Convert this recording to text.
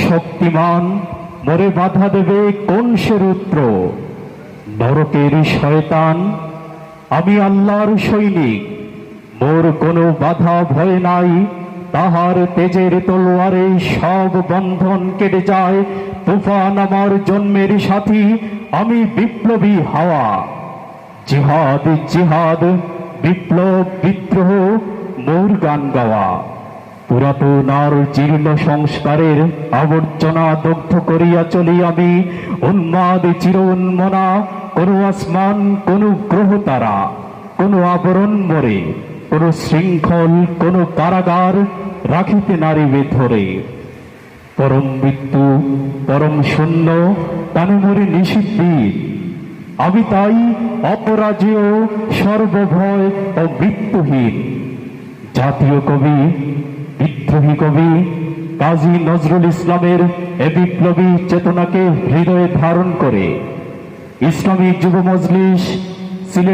শক্তিমান মোরে বাধা দেবে কোন সে রুদ্র? নরকের শয়তান, আমি আল্লাহর সৈনিক, মোর কোনো বাধা ভয় নাই। তাহার তেজের তলোয়ারে সব বন্ধন কেটে যায়। তুফান আমার জন্মের সাথী, আমি বিপ্লবী হাওয়া। জিহাদ জিহাদ, বিপ্লব বিদ্রোহ, মোর গান গাওয়া। পুরাতন আর জীর্ণ সংস্কারের আবর্জনা দগ্ধ করিয়া চলি আমি। উন্মাদ চির উন্মনা, কোনো আসমান, কোনো গ্রহ তারা, কোনো আবরণ মরে, কোনো শৃঙ্খল, কোনো কারাগার রাখিতে নারিবে ধরে। পরম মৃত্যু, পরম শূন্য, তানে মরে নিষিদ্ধি। আমি তাই অপরাজেয়, সর্বভয় ও মৃত্যুহীন। জাতীয় কবি, বিদ্রোহী কবি কাজী নজরুল ইসলামের এ বিপ্লবী চেতনাকে হৃদয়ে ধারণ করে ইসলামী যুব মজলিস সিলেট